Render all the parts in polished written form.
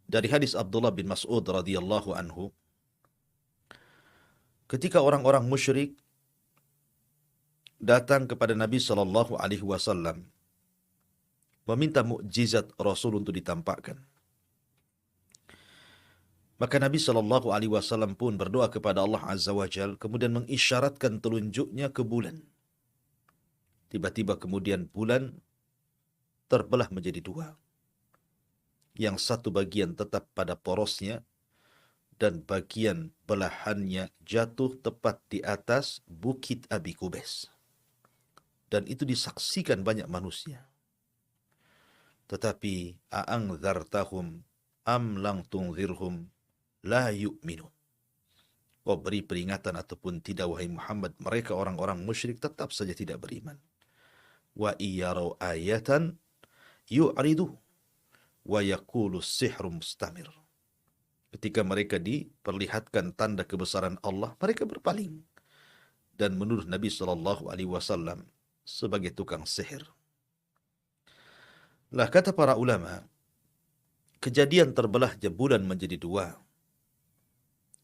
Dari hadis Abdullah bin Mas'ud radhiyallahu anhu, ketika orang-orang musyrik datang kepada Nabi sallallahu alaihi wasallam meminta mukjizat Rasul untuk ditampakkan, maka Nabi sallallahu alaihi wasallam pun berdoa kepada Allah Azza wa Jal, kemudian mengisyaratkan telunjuknya ke bulan. Tiba-tiba kemudian bulan terbelah menjadi dua. Yang satu bagian tetap pada porosnya, dan bagian belahannya jatuh tepat di atas bukit Abi Kubais. Dan itu disaksikan banyak manusia. Tetapi a'angzartahum am lang tunzirhum la yu'minu. Kau beri peringatan ataupun tidak, wahai Muhammad, mereka orang-orang musyrik tetap saja tidak beriman. Wa iyarau ayatan yu'ridu wa yaqulu sihru mustamir. Ketika mereka diperlihatkan tanda kebesaran Allah, mereka berpaling dan menuduh Nabi sallallahu alaihi wasallam sebagai tukang sihir. Lah, kata para ulama, kejadian terbelahnya bulan menjadi dua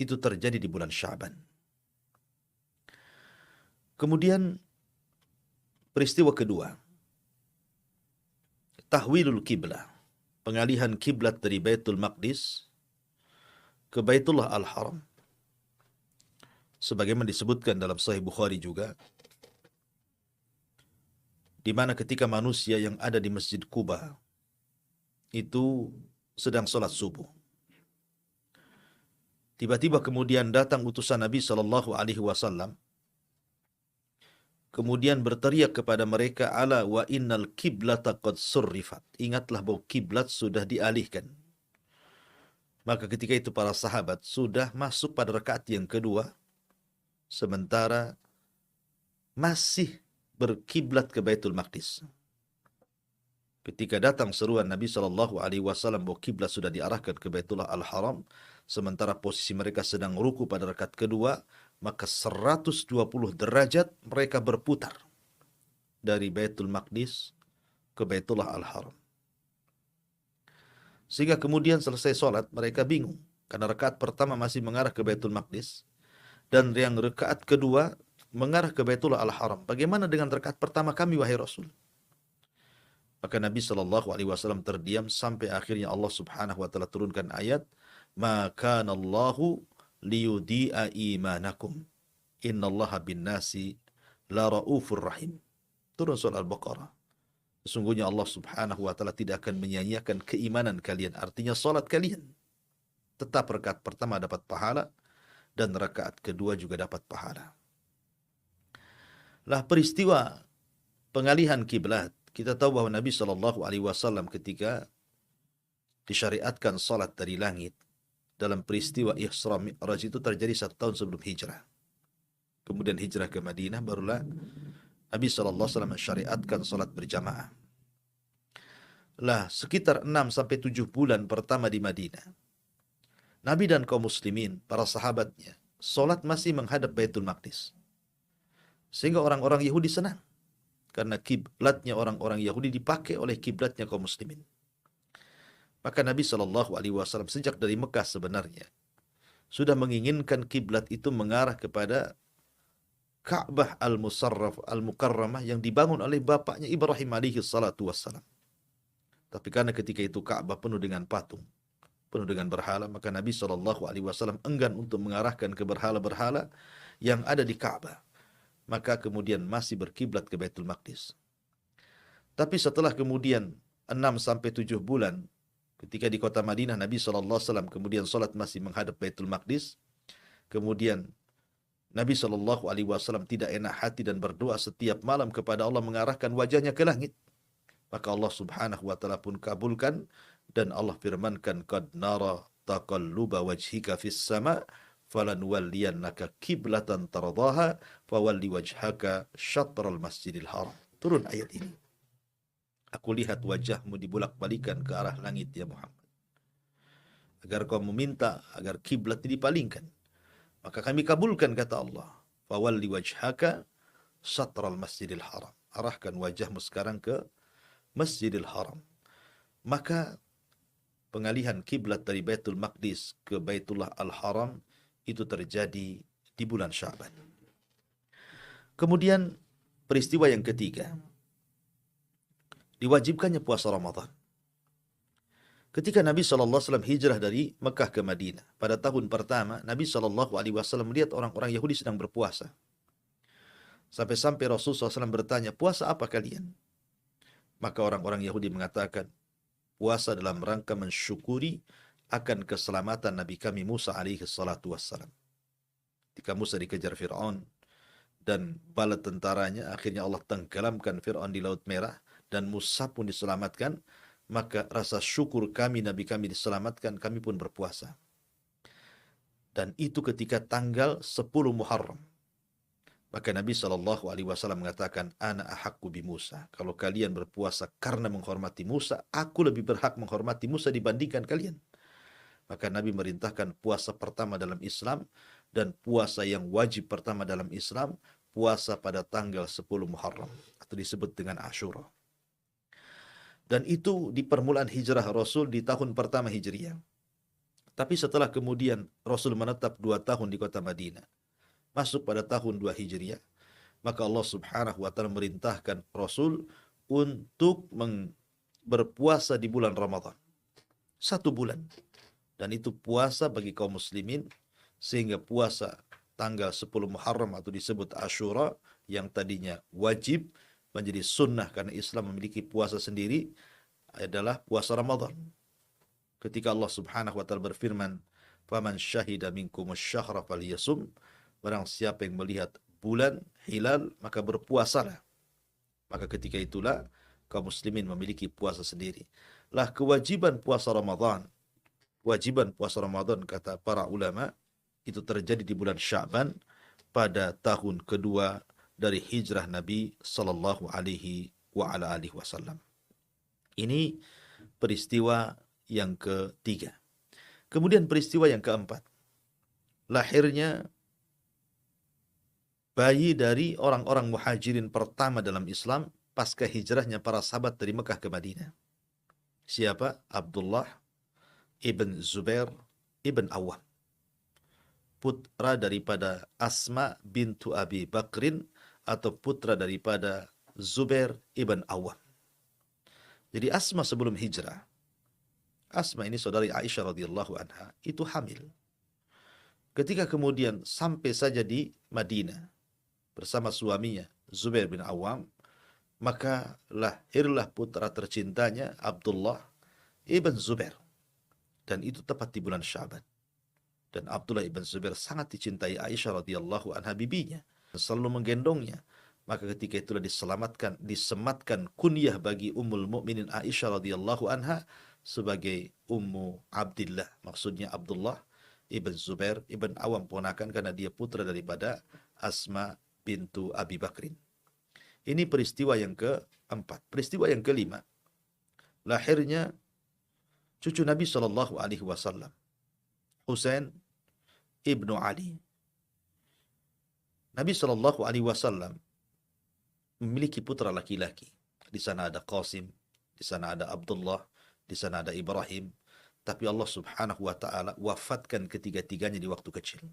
itu terjadi di bulan Sya'ban. Kemudian peristiwa kedua, tahwilul kiblah, pengalihan kiblat dari Baitul Maqdis ke Baitullah Al-Haram. Sebagaimana disebutkan dalam Sahih Bukhari juga, di mana ketika manusia yang ada di Masjid Quba itu sedang sholat subuh, tiba-tiba kemudian datang utusan Nabi sallallahu alaihi wasallam, kemudian berteriak kepada mereka, ala wa innal kiblata qad surrifat. Ingatlah bahwa kiblat sudah dialihkan. Maka ketika itu para sahabat sudah masuk pada rakaat yang kedua, sementara masih berkiblat ke Baitul Maqdis. Ketika datang seruan Nabi sallallahu alaihi wasallam bahwa kiblat sudah diarahkan ke Baitullah Al-Haram, sementara posisi mereka sedang ruku pada rakaat kedua, maka 120 derajat mereka berputar dari Baitul Maqdis ke Baitullah Al-Haram. Sehingga kemudian selesai sholat, mereka bingung, karena rakaat pertama masih mengarah ke Baitul Maqdis, dan yang rakaat kedua mengarah ke Baitullah Al-Haram. Bagaimana dengan rakaat pertama kami, wahai Rasul? Maka Nabi sallallahu alaihi wasallam terdiam sampai akhirnya Allah Subhanahu wa taala turunkan ayat, "Maka Allahu liyudi'a imanakum. Innallaha bin-nasi la raufur rahim." Turun surah Al-Baqarah. Sesungguhnya Allah Subhanahu wa taala tidak akan menyia-nyiakan keimanan kalian, artinya salat kalian. Tetap rakaat pertama dapat pahala dan rakaat kedua juga dapat pahala. Lah, peristiwa pengalihan kiblat, kita tahu bahwa Nabi sallallahu alaihi wasallam ketika disyariatkan salat dari langit dalam peristiwa Isra Mi'raj itu terjadi 1 tahun sebelum hijrah. Kemudian hijrah ke Madinah, barulah Nabi sallallahu alaihi wasallam mensyariatkan salat berjamaah. Lah, sekitar 6-7 bulan pertama di Madinah, Nabi dan kaum muslimin, para sahabatnya, salat masih menghadap Baitul Maqdis. Sehingga orang-orang Yahudi senang, karena kiblatnya orang-orang Yahudi dipakai oleh kiblatnya kaum muslimin. Maka Nabi sallallahu alaihi wasallam sejak dari Mekah sebenarnya sudah menginginkan kiblat itu mengarah kepada Ka'bah Al-Musarraf Al-Mukarramah yang dibangun oleh bapaknya Ibrahim alaihi salatu wassalam. Tapi karena ketika itu Ka'bah penuh dengan patung, penuh dengan berhala, maka Nabi sallallahu alaihi wasallam enggan untuk mengarahkan ke berhala-berhala yang ada di Ka'bah. Maka kemudian masih berkiblat ke Baitul Maqdis. Tapi setelah kemudian 6-7 bulan ketika di kota Madinah, Nabi SAW kemudian salat masih menghadap Baitul Maqdis. Kemudian Nabi SAW tidak enak hati dan berdoa setiap malam kepada Allah mengarahkan wajahnya ke langit. Maka Allah Subhanahu wa taala pun kabulkan, dan Allah firmankan, qad nara taqalluba wajhika fis sama falanwalliyannaka kiblatan tardaha fawalli wajhaka syatral masjidil haram. Turun ayat ini. Aku lihat wajahmu dibulak-balikan ke arah langit, ya Muhammad, agar kau meminta agar kiblat dipalingkan. Maka kami kabulkan, kata Allah. Fawalli wajhaka syatral masjidil haram. Arahkan wajahmu sekarang ke Masjidil Haram. Maka pengalihan kiblat dari Baitul Maqdis ke Baitullah Al-Haram itu terjadi di bulan Sya'ban. Kemudian peristiwa yang ketiga, diwajibkannya puasa Ramadan. Ketika Nabi SAW hijrah dari Mekah ke Madinah, pada tahun pertama, Nabi SAW melihat orang-orang Yahudi sedang berpuasa. Sampai-sampai Rasulullah SAW bertanya, puasa apa kalian? Maka orang-orang Yahudi mengatakan, puasa dalam rangka mensyukuri akan keselamatan Nabi kami Musa alaihi salatu wassalam. Ketika Musa dikejar Fir'aun dan bala tentaranya, akhirnya Allah tenggelamkan Fir'aun di Laut Merah, dan Musa pun diselamatkan. Maka rasa syukur kami, Nabi kami diselamatkan, kami pun berpuasa. Dan itu ketika tanggal 10 Muharram. Maka Nabi SAW mengatakan, Ana ahakku bi Musa. Kalau kalian berpuasa karena menghormati Musa, aku lebih berhak menghormati Musa dibandingkan kalian. Maka Nabi merintahkan puasa pertama dalam Islam, dan puasa yang wajib pertama dalam Islam, puasa pada tanggal 10 Muharram, atau disebut dengan Ashura. Dan itu di permulaan hijrah Rasul di tahun pertama Hijriah. Tapi setelah kemudian Rasul menetap 2 tahun di kota Madinah, masuk pada tahun 2 Hijriah, maka Allah Subhanahu wa taala merintahkan Rasul untuk berpuasa di bulan Ramadan. 1 bulan. Dan itu puasa bagi kaum muslimin, sehingga puasa tanggal 10 Muharram atau disebut Ashura yang tadinya wajib menjadi sunnah karena Islam memiliki puasa sendiri, adalah puasa Ramadan. Ketika Allah Subhanahu wa taala berfirman, "Faman syahida minkumus syahra falyasum." Barang siapa yang melihat bulan hilal, maka berpuasalah. Maka ketika itulah kaum muslimin memiliki puasa sendiri. Lah kewajiban puasa Ramadan. Kewajiban puasa Ramadan kata para ulama itu terjadi di bulan Sya'ban pada tahun kedua dari hijrah Nabi sallallahu alaihi wasallam. Ini peristiwa yang ketiga. Kemudian peristiwa yang keempat, lahirnya bayi dari orang-orang muhajirin pertama dalam Islam pasca hijrahnya para sahabat dari Mekah ke Madinah. Siapa? Abdullah ibn Zubair ibn Awam, putra daripada Asma bintu Abi Bakrin, atau putra daripada Zubair ibn Awam. Jadi Asma sebelum hijrah, Asma ini saudari Aisyah radhiyallahu anha, itu hamil. Ketika kemudian sampai saja di Madinah bersama suaminya Zubair bin Awam, maka lahirlah putra tercintanya Abdullah ibn Zubair. Dan itu tepat di bulan Sya'ban. Dan Abdullah ibn Zubair sangat dicintai Aisyah radhiyallahu anha, bibinya, selalu menggendongnya. Maka ketika itulah disematkan kunyah bagi Ummul Mukminin Aisyah radhiyallahu anha sebagai Ummu Abdillah. Maksudnya Abdullah ibn Zubair ibn Awam, ponakan karena dia putra daripada Asma bintu Abi Bakrin. Ini peristiwa yang keempat. Peristiwa yang kelima, lahirnya cucu Nabi Shallallahu Alaihi Wasallam, Husain ibnu Ali. Nabi Shallallahu Alaihi Wasallam memiliki putra laki-laki. Di sana ada Qasim, di sana ada Abdullah, di sana ada Ibrahim. Tapi Allah Subhanahu wa taala wafatkan ketiga-tiganya di waktu kecil.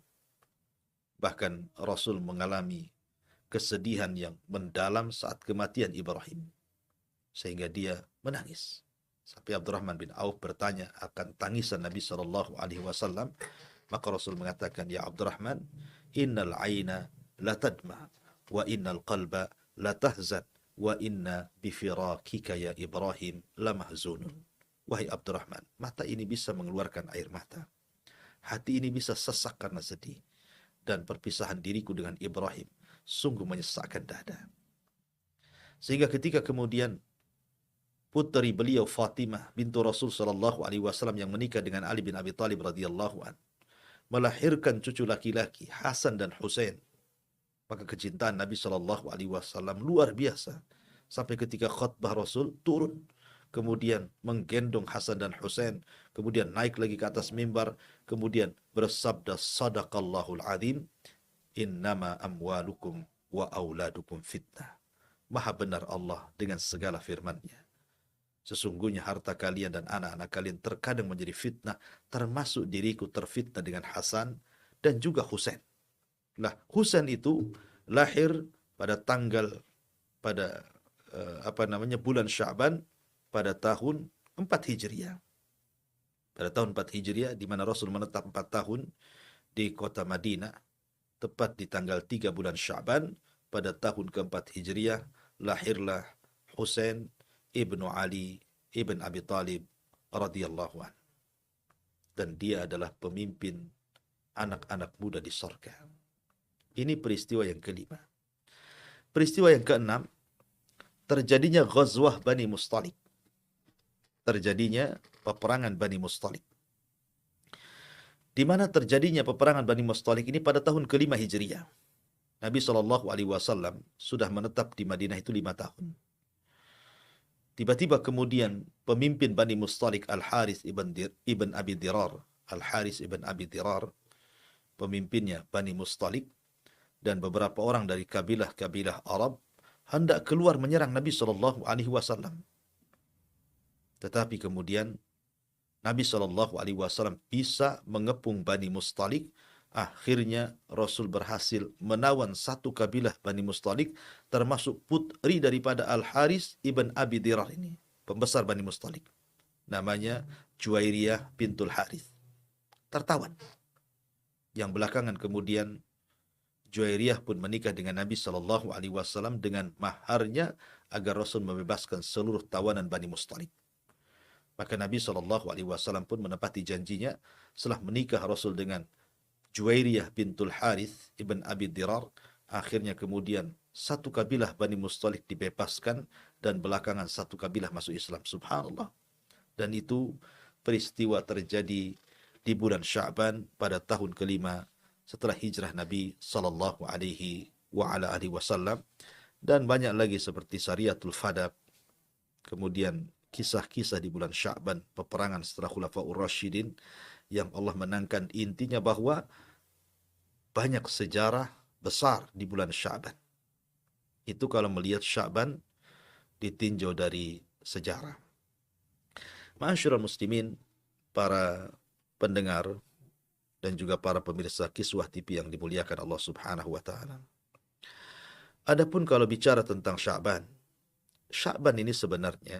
Bahkan Rasul mengalami kesedihan yang mendalam saat kematian Ibrahim, sehingga dia menangis. Sampai Abdurrahman bin Auf bertanya akan tangisan Nabi Shallallahu Alaihi Wasallam. Maka Rasul mengatakan, ya Abdurrahman, innal aina la tadma, wa innal qalba la tahzan, wa inna bifirakika ya Ibrahim la mahzunun. Wahai Abdurrahman, mata ini bisa mengeluarkan air mata, hati ini bisa sesak karena sedih, dan perpisahan diriku dengan Ibrahim sungguh menyesakkan dada. Sehingga ketika kemudian putri beliau Fatimah bintu Rasul sallallahu alaihi wasallam yang menikah dengan Ali bin Abi Thalib radhiyallahu an, melahirkan cucu laki-laki Hasan dan Husain, maka kecintaan Nabi sallallahu alaihi wasallam luar biasa, sampai ketika khutbah Rasul turun, kemudian menggendong Hasan dan Husain, kemudian naik lagi ke atas mimbar, kemudian bersabda, sadaqallahul azim, innama amwalukum wa auladukum fitnah. Maha benar Allah dengan segala firman-Nya. Sesungguhnya harta kalian dan anak-anak kalian terkadang menjadi fitnah, termasuk diriku terfitnah dengan Hasan dan juga Husain. Lah, Husain itu lahir pada tanggal pada bulan Sya'ban pada tahun 4 Hijriah. Pada tahun 4 Hijriah di mana Rasul menetap 4 tahun di kota Madinah, tepat di tanggal 3 bulan Sya'ban pada tahun keempat Hijriah lahirlah Husain ibnu Ali ibn Abi Talib radhiyallahu an. Dan dia adalah pemimpin anak-anak muda di sorga. Ini peristiwa yang kelima. Peristiwa yang keenam, terjadinya Ghazwah Bani Mustalik. Terjadinya peperangan Bani Mustalik. Di mana terjadinya peperangan Bani Mustalik ini pada tahun kelima Hijriah. Nabi SAW sudah menetap di Madinah itu 5 tahun. Tiba-tiba kemudian pemimpin Bani Mustalik Al-Harith ibn Abi Dirar, Al-Harith ibn Abi Dirar, pemimpinnya Bani Mustalik, dan beberapa orang dari kabilah-kabilah Arab hendak keluar menyerang Nabi SAW. Tetapi kemudian Nabi SAW bisa mengepung Bani Mustalik. Akhirnya Rasul berhasil menawan satu kabilah Bani Mustalik, termasuk putri daripada Al-Harith ibn Abi Dirar ini, pembesar Bani Mustalik. Namanya Juwairiyah bintul Harith. Tertawan. Yang belakangan kemudian Juwairiyah pun menikah dengan Nabi SAW dengan maharnya agar Rasul membebaskan seluruh tawanan Bani Mustalik. Maka Nabi SAW pun menepati janjinya setelah menikah Rasul dengan Juwairiyah bintul Harith ibn Abi Dirar. Akhirnya kemudian satu kabilah Bani Mustalik dibebaskan dan belakangan satu kabilah masuk Islam. Subhanallah. Dan itu peristiwa terjadi di bulan Sya'ban pada tahun kelima setelah hijrah Nabi sallallahu alaihi wasallam. Dan banyak lagi seperti Sariyatul Fadab, kemudian kisah-kisah di bulan Sya'ban, peperangan setelah Khulafaur Rasyidin, yang Allah menangkan. Intinya bahwa banyak sejarah besar di bulan Sya'ban. Itu kalau melihat Sya'ban ditinjau dari sejarah. Ma'asyiral muslimin, para pendengar dan juga para pemirsa Kiswah TV yang dimuliakan Allah Subhanahu wa taala. Adapun kalau bicara tentang Sya'ban, Sya'ban ini sebenarnya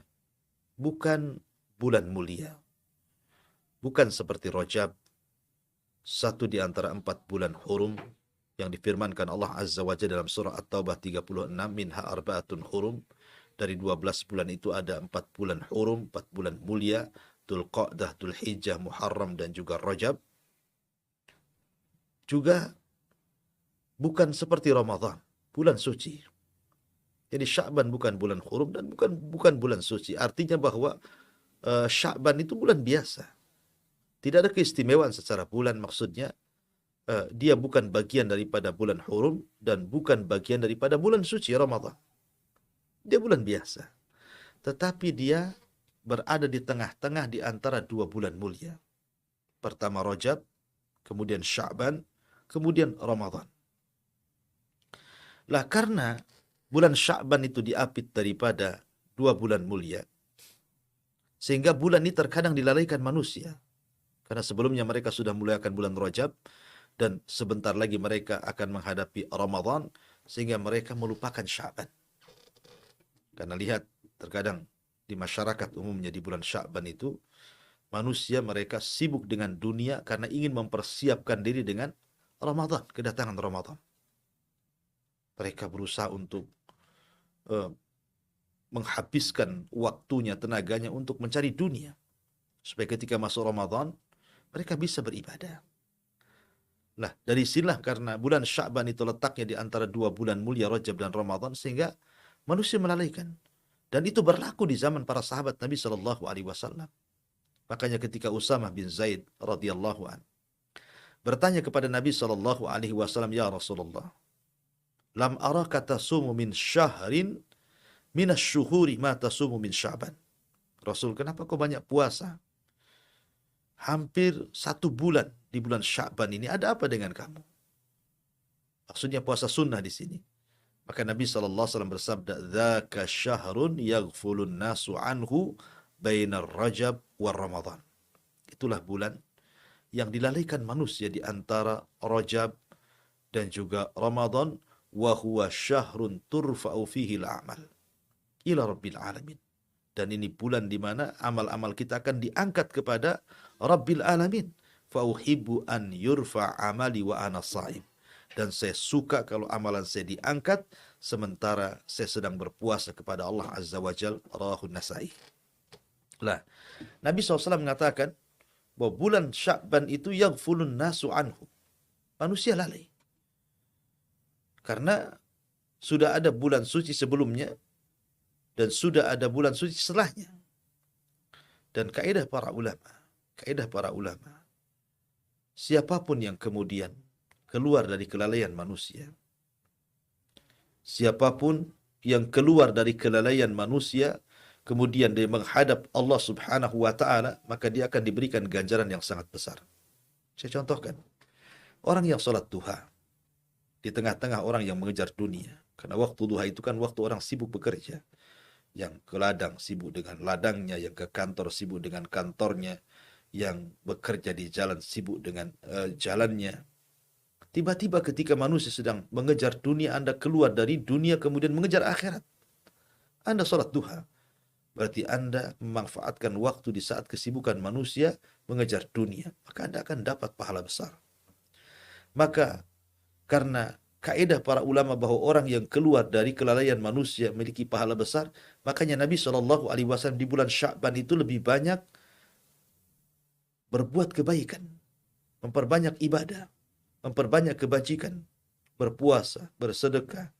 bukan bulan mulia. Bukan seperti Rajab, satu di antara 4 bulan hurum yang difirmankan Allah Azza wa Jalla dalam surah At-Taubah 36, minha arba'atun hurum. Dari 12 bulan itu ada 4 bulan hurum, 4 bulan mulia, Dzulqa'dah, Dzulhijjah, Muharram, dan juga Rajab. Juga bukan seperti Ramadan, bulan suci. Jadi Sya'ban bukan bulan hurum dan bukan bulan suci. Artinya bahwa Sya'ban itu bulan biasa. Tidak ada keistimewaan secara bulan, maksudnya dia bukan bagian daripada bulan hurum dan bukan bagian daripada bulan suci Ramadan. Dia bulan biasa. Tetapi dia berada di tengah-tengah di antara 2 bulan mulia. Pertama Rajab, kemudian Sya'ban, kemudian Ramadan. Lah karena bulan Sya'ban itu diapit daripada 2 bulan mulia, sehingga bulan ini terkadang dilalaikan manusia. Karena sebelumnya mereka sudah muliakan bulan Rajab, dan sebentar lagi mereka akan menghadapi Ramadan, sehingga mereka melupakan Sya'ban. Karena lihat, terkadang di masyarakat umumnya di bulan Sya'ban itu, manusia mereka sibuk dengan dunia karena ingin mempersiapkan diri dengan Ramadan, kedatangan Ramadan. Mereka berusaha untuk menghabiskan waktunya, tenaganya untuk mencari dunia, supaya ketika masuk Ramadan mereka bisa beribadah. Nah, dari sinilah karena bulan Sya'ban itu letaknya di antara 2 bulan mulia Rajab dan Ramadan, sehingga manusia melalaikan. Dan itu berlaku di zaman para sahabat Nabi sallallahu alaihi wasallam. Makanya ketika Usamah bin Zaid radhiyallahu an bertanya kepada Nabi sallallahu alaihi wasallam, "Ya Rasulullah, lam araka tasumu min syahrin minasy-syuhuri ma tasumu min Sya'ban." Rasul, kenapa kau banyak puasa? Hampir 1 bulan di bulan Sya'ban ini, ada apa dengan kamu? Maksudnya puasa sunnah di sini. Maka Nabi SAW bersabda, "Dzaka syahrun yaghfulun nasu anhu bainar Rajab war Ramadan." Itulah bulan yang dilalaikan manusia di antara Rajab dan juga Ramadan, wa huwa syahrun turfa'u fihi al-a'mal ila rabbil alamin. Dan ini bulan di mana amal-amal kita akan diangkat kepada Rabbil Alamin. Fa uhibbu an yurfa amali wa ana shaim. Dan saya suka kalau amalan saya diangkat sementara saya sedang berpuasa kepada Allah Azza wa Jal. Rawahun Nasai. Lah, Nabi SAW mengatakan bahwa bulan Sya'ban itu yaghfulun nasu anhu. Manusia lalai. Karena sudah ada bulan suci sebelumnya dan sudah ada bulan suci setelahnya. Dan kaidah para ulama, siapapun yang kemudian keluar dari kelalaian manusia, siapapun yang keluar dari kelalaian manusia, kemudian dia menghadap Allah Subhanahu wa Ta'ala, maka dia akan diberikan ganjaran yang sangat besar. Saya contohkan, orang yang sholat duha di tengah-tengah orang yang mengejar dunia, karena waktu duha itu kan waktu orang sibuk bekerja, yang ke ladang sibuk dengan ladangnya, yang ke kantor sibuk dengan kantornya, yang bekerja di jalan sibuk dengan jalannya. Tiba-tiba ketika manusia sedang mengejar dunia, Anda keluar dari dunia kemudian mengejar akhirat. Anda sholat duha, berarti Anda memanfaatkan waktu di saat kesibukan manusia mengejar dunia, maka Anda akan dapat pahala besar. Maka karena kaidah para ulama bahwa orang yang keluar dari kelalaian manusia memiliki pahala besar, makanya Nabi SAW di bulan Sya'ban itu lebih banyak berbuat kebaikan, memperbanyak ibadah, memperbanyak kebajikan, berpuasa, bersedekah,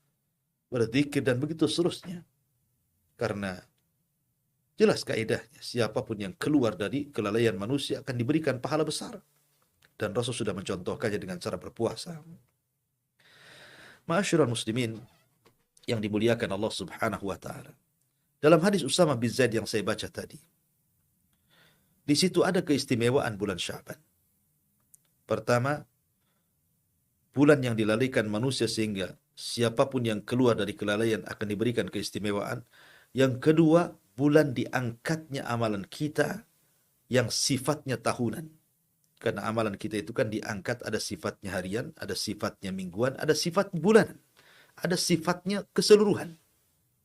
berzikir, dan begitu seterusnya. Karena jelas kaidahnya, siapapun yang keluar dari kelalaian manusia akan diberikan pahala besar. Dan Rasul sudah mencontohkannya dengan cara berpuasa. Ma'asyiral muslimin yang dimuliakan Allah Subhanahu wa Ta'ala. Dalam hadis Usama bin Zaid yang saya baca tadi, di situ ada keistimewaan bulan Sya'ban. Pertama, bulan yang dilalaikan manusia sehingga siapapun yang keluar dari kelalaian akan diberikan keistimewaan. Yang kedua, bulan diangkatnya amalan kita yang sifatnya tahunan. Karena amalan kita itu kan diangkat, ada sifatnya harian, ada sifatnya mingguan, ada sifat bulanan, ada sifatnya keseluruhan.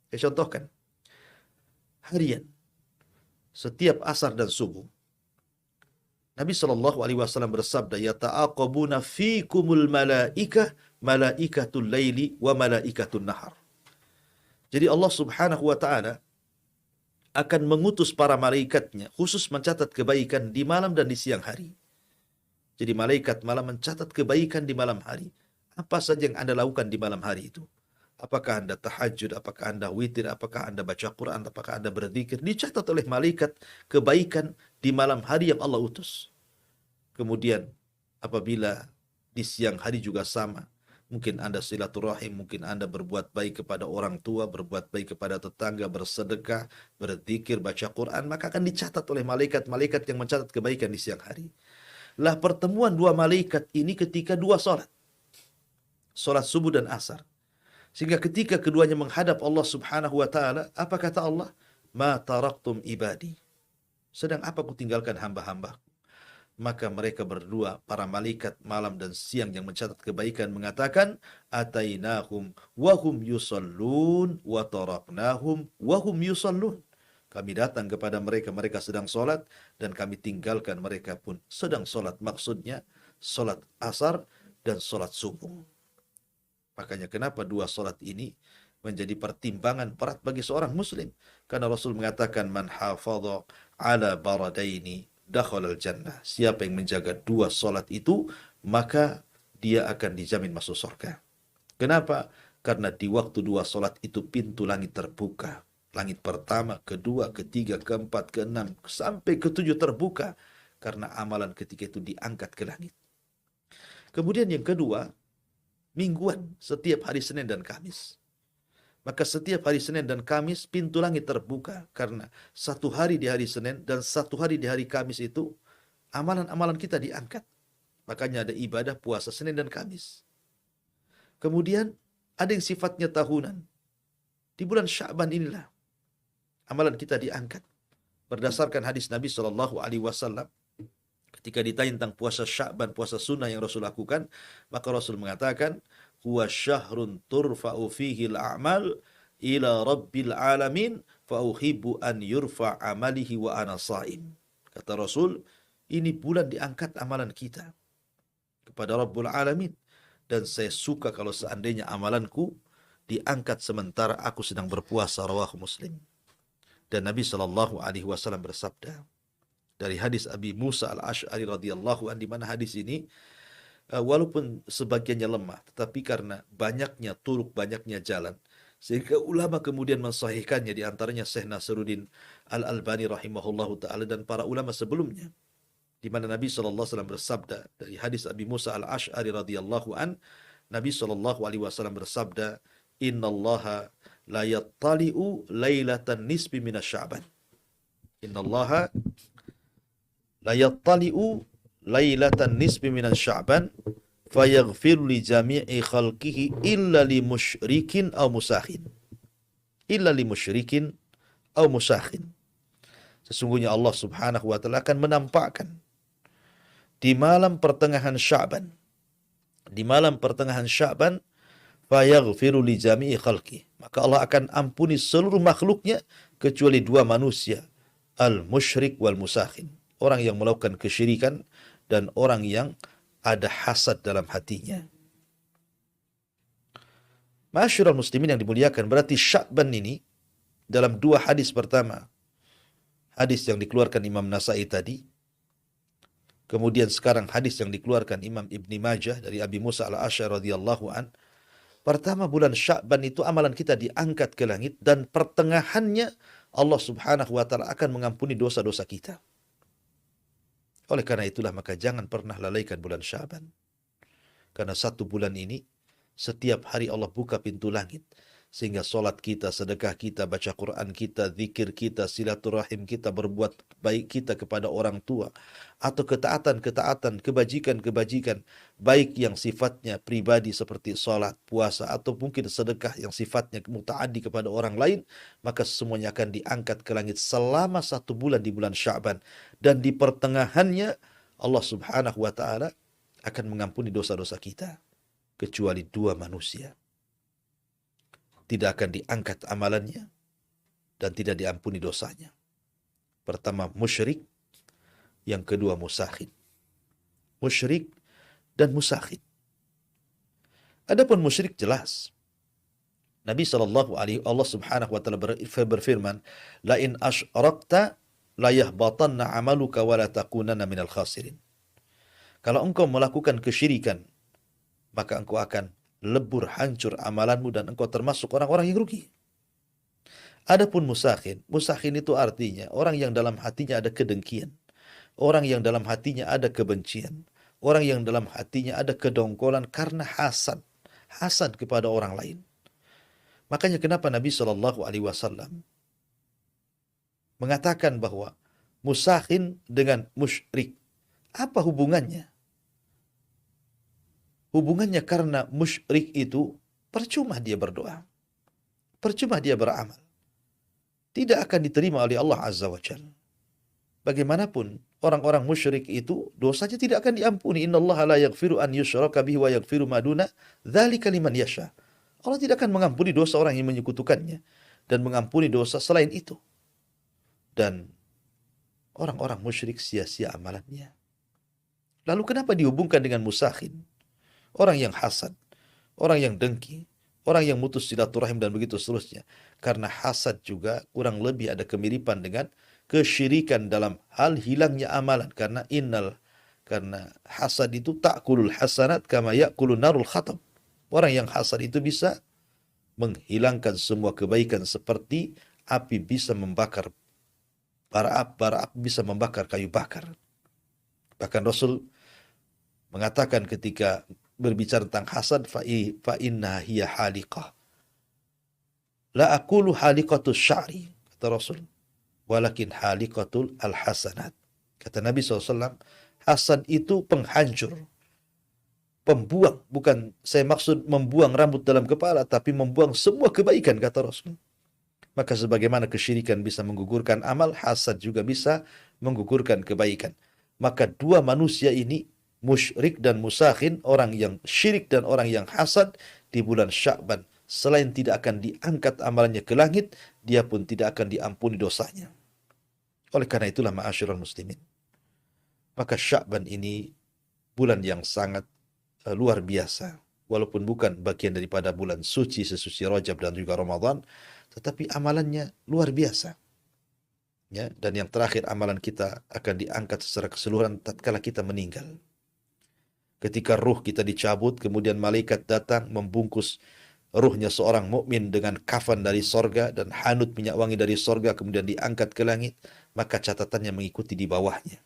Saya contohkan, harian, setiap asar dan subuh, Nabi SAW bersabda, "Yata'aqabuna fikumul malaikah, malaikatul laili wa malaikatul nahar." Jadi Allah Subhanahu wa Ta'ala akan mengutus para malaikatnya khusus mencatat kebaikan di malam dan di siang hari. Jadi malaikat malam mencatat kebaikan di malam hari. Apa saja yang Anda lakukan di malam hari itu? Apakah Anda tahajud, apakah Anda witir, apakah Anda baca Quran, apakah Anda berzikir, dicatat oleh malaikat kebaikan di malam hari yang Allah utus. Kemudian apabila di siang hari juga sama, mungkin Anda silaturahim, mungkin Anda berbuat baik kepada orang tua, berbuat baik kepada tetangga, bersedekah, berzikir, baca Quran, maka akan dicatat oleh malaikat-malaikat yang mencatat kebaikan di siang hari. Lah pertemuan dua malaikat ini ketika dua salat subuh dan asar. Sehingga ketika keduanya menghadap Allah Subhanahu wa Ta'ala, apa kata Allah? Ma taraktum ibadi. Sedang apa ku tinggalkan hamba-hamba? Maka mereka berdua, para malaikat malam dan siang yang mencatat kebaikan, mengatakan, Atainahum wahum yusallun wa taraknahum wahum yusallun. Kami datang kepada mereka, mereka sedang sholat, dan kami tinggalkan mereka pun sedang sholat. Maksudnya, sholat asar dan sholat subuh. Makanya kenapa dua sholat ini menjadi pertimbangan berat bagi seorang muslim. Karena Rasul mengatakan, Man hafadha ala baradaini dakhalal jannah. Siapa yang menjaga dua sholat itu, maka dia akan dijamin masuk surga. Kenapa? Karena di waktu dua sholat itu pintu langit terbuka. Langit pertama, kedua, ketiga, keempat, keenam, sampai ketujuh terbuka. Karena amalan ketika itu diangkat ke langit. Kemudian yang kedua, mingguan, setiap hari Senin dan Kamis. Maka setiap hari Senin dan Kamis pintu langit terbuka. Karena satu hari di hari Senin dan satu hari di hari Kamis itu, amalan-amalan kita diangkat. Makanya ada ibadah puasa Senin dan Kamis. Kemudian ada yang sifatnya tahunan. Di bulan Sya'ban inilah amalan kita diangkat. Berdasarkan hadis Nabi Shallallahu Alaihi Wasallam, ketika ditanya tentang puasa Sya'ban, puasa sunnah yang Rasul lakukan, maka Rasul mengatakan, huwa syahrun turfa'u fihi al-a'mal ila rabbil alamin fa uhibbu an yurfa amalihi wa ana sha'im. Kata Rasul, ini bulan diangkat amalan kita kepada Rabbul Alamin, dan saya suka kalau seandainya amalanku diangkat sementara aku sedang berpuasa. Rawahu Muslim. Dan Nabi Shallallahu Alaihi Wasallam bersabda dari hadis Abi Musa al-Ash'ari radhiyallahu an, di mana hadis ini walaupun sebagiannya lemah, tetapi karena banyaknya turuk, banyaknya jalan, sehingga ulama kemudian mensahihkannya, di antaranya Syekh Nasruddin Al-Albani rahimahullahu taala dan para ulama sebelumnya, di mana Nabi sallallahu alaihi wasallam bersabda dari hadis Abi Musa al-Ash'ari radhiyallahu an, Nabi sallallahu alaihi wasallam bersabda, innallaha la yattali'u lailatan nisbi minasya'ban. Innallaha la yattali'u lailatan nisbi minasya'ban fayaghfir li jami'i khalqihi illa li musyrikin aw musakhin. Illa li musyrikin aw musakhin. Sesungguhnya Allah Subhanahu wa taala akan menampakkan di malam pertengahan Sya'ban. Di malam pertengahan Sya'ban, fayaghfiru li jami'i khalqi. Maka Allah akan ampuni seluruh makhluknya kecuali dua manusia, al-musyrik wal musakhin. Orang yang melakukan kesyirikan dan orang yang ada hasad dalam hatinya. Ma'asyiral muslimin yang dimuliakan, berarti Sya'ban ini dalam dua hadis pertama, hadis yang dikeluarkan Imam Nasa'i tadi, kemudian sekarang hadis yang dikeluarkan Imam Ibni Majah dari Abi Musa al-Ash'ari radhiyallahu an. Pertama, bulan Sya'ban itu amalan kita diangkat ke langit, dan pertengahannya Allah Subhanahu wa taala akan mengampuni dosa-dosa kita. Oleh karena itulah maka jangan pernah lalaikan bulan Sya'ban. Karena satu bulan ini setiap hari Allah buka pintu langit, sehingga solat kita, sedekah kita, baca Quran kita, zikir kita, silaturahim kita, berbuat baik kita kepada orang tua, atau ketaatan-ketaatan, kebajikan-kebajikan, baik yang sifatnya pribadi seperti solat, puasa, atau mungkin sedekah yang sifatnya muta'addi kepada orang lain, maka semuanya akan diangkat ke langit selama satu bulan di bulan Sya'ban. Dan di pertengahannya Allah Subhanahu wa ta'ala akan mengampuni dosa-dosa kita, kecuali dua manusia. Tidak akan diangkat amalannya dan tidak diampuni dosanya. Pertama musyrik, yang kedua musakhin. Musyrik dan musakhin. Adapun musyrik jelas. Nabi sallallahu alaihi Allah Subhanahu wa taala berfirman, "La in asyrakta la yahbatanna 'amaluka wa la takunanna minal khasirin." Kalau engkau melakukan kesyirikan, maka engkau akan lebur, hancur amalanmu, dan engkau termasuk orang-orang yang rugi. Adapun musakhin, musakhin itu artinya orang yang dalam hatinya ada kedengkian, orang yang dalam hatinya ada kebencian, orang yang dalam hatinya ada kedongkolan karena hasad, hasad kepada orang lain. Makanya kenapa Nabi Shallallahu Alaihi Wasallam mengatakan bahwa musakhin dengan musyrik, apa hubungannya? Hubungannya karena musyrik itu percuma dia berdoa, percuma dia beramal, tidak akan diterima oleh Allah Azza wa Jalla. Bagaimanapun orang-orang musyrik itu dosanya tidak akan diampuni. Innallaha la yaghfiru an yushraka bihi wa yaghfiru ma duna dzalika liman yasha. Allah tidak akan mengampuni dosa orang yang menyekutukannya dan mengampuni dosa selain itu. Dan orang-orang musyrik sia-sia amalannya. Lalu kenapa dihubungkan dengan musakhin? Orang yang hasad, orang yang dengki, orang yang mutus silaturahim, dan begitu seterusnya. Karena hasad juga kurang lebih ada kemiripan dengan kesyirikan dalam hal hilangnya amalan. Karena hasad itu ta'kulul hasanat kama ya'kulun narul khatab. Orang yang hasad itu bisa menghilangkan semua kebaikan seperti api bisa membakar bara api bisa membakar kayu bakar. Bahkan Rasul mengatakan ketika berbicara tentang hasad, fa inna hiya haliqah. La aqulu haliqatus sya'ri, kata Rasul, walakin haliqatul al-hasanat. Kata Nabi SAW, hasad itu penghancur. pembuang. Bukan saya maksud membuang rambut dalam kepala, tapi membuang semua kebaikan, kata Rasul. Maka sebagaimana kesyirikan bisa menggugurkan amal, hasad juga bisa menggugurkan kebaikan. Maka dua manusia ini, musyrik dan musakhin, orang yang syirik dan orang yang hasad, di bulan Sya'ban, selain tidak akan diangkat amalannya ke langit, dia pun tidak akan diampuni dosanya. Oleh karena itulah ma'asyiral muslimin, maka Sya'ban ini bulan yang sangat luar biasa. Walaupun bukan bagian daripada bulan suci sesuci Rajab dan juga Ramadan, tetapi amalannya luar biasa. Ya, dan yang terakhir, amalan kita akan diangkat secara keseluruhan tatkala kita meninggal. Ketika ruh kita dicabut, kemudian malaikat datang membungkus ruhnya seorang mukmin dengan kafan dari sorga dan hanut minyak wangi dari sorga, kemudian diangkat ke langit, maka catatannya mengikuti di bawahnya.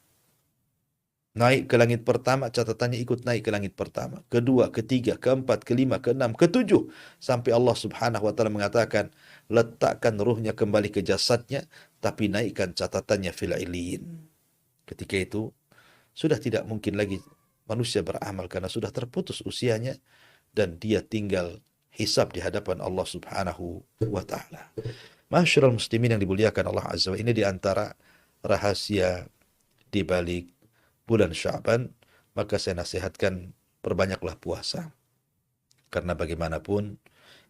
Naik ke langit pertama, catatannya ikut naik ke langit pertama. Kedua, ketiga, keempat, kelima, keenam, ketujuh. Sampai Allah subhanahu wa ta'ala mengatakan, letakkan ruhnya kembali ke jasadnya, tapi naikkan catatannya fil illiyin. Ketika itu, sudah tidak mungkin lagi manusia beramal karena sudah terputus usianya, dan dia tinggal hisab di hadapan Allah subhanahu wa ta'ala. Masyarul muslimin yang dimuliakan Allah azza wa, ini di antara rahasia di balik bulan Sya'ban. Maka saya nasihatkan, perbanyaklah puasa. Karena bagaimanapun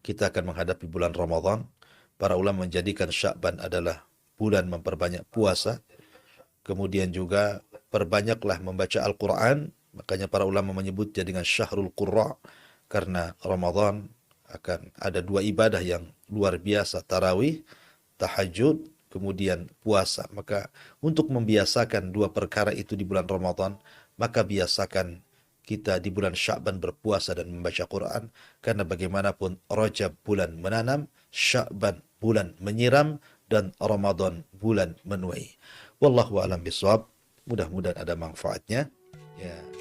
kita akan menghadapi bulan Ramadan. Para ulama menjadikan Sya'ban adalah bulan memperbanyak puasa. Kemudian juga perbanyaklah membaca Al-Quran. Makanya para ulama menyebutnya dengan Syahrul Qurra. Karena Ramadan akan ada dua ibadah yang luar biasa, tarawih, tahajud, kemudian puasa. Maka untuk membiasakan dua perkara itu di bulan Ramadan, maka biasakan kita di bulan Sya'ban berpuasa dan membaca Quran. Karena bagaimanapun Rajab bulan menanam, Sya'ban bulan menyiram, dan Ramadan bulan menuai. Wallahu a'lam bishawab. Mudah-mudahan ada manfaatnya. Ya.